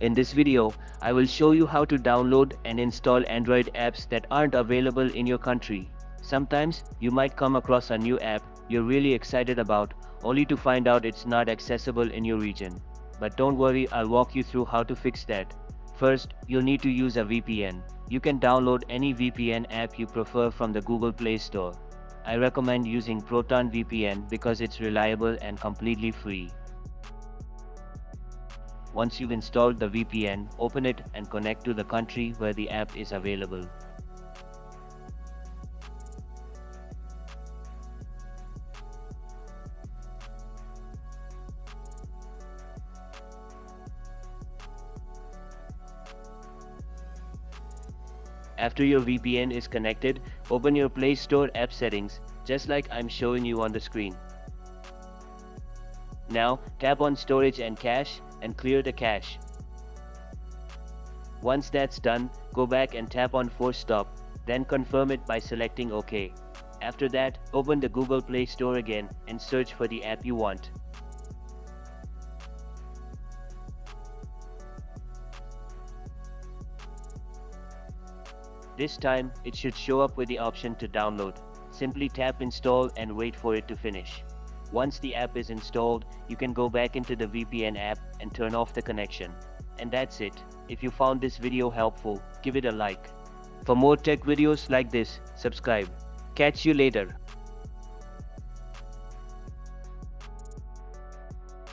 In this video, I will show you how to download and install Android apps that aren't available in your country. Sometimes, you might come across a new app you're really excited about, only to find out it's not accessible in your region. But don't worry, I'll walk you through how to fix that. First, you'll need to use a VPN. You can download any VPN app you prefer from the Google Play Store. I recommend using Proton VPN because it's reliable and completely free. Once you've installed the VPN, open it and connect to the country where the app is available. After your VPN is connected, open your Play Store app settings, just like I'm showing you on the screen. Now, tap on Storage and Cache and clear the cache. Once that's done, go back and tap on Force Stop, then confirm it by selecting OK. After that, open the Google Play Store again and search for the app you want. This time, it should show up with the option to download. Simply tap Install and wait for it to finish. Once the app is installed, you can go back into the VPN app and turn off the connection. And that's it. If you found this video helpful, give it a like. For more tech videos like this, subscribe. Catch you later.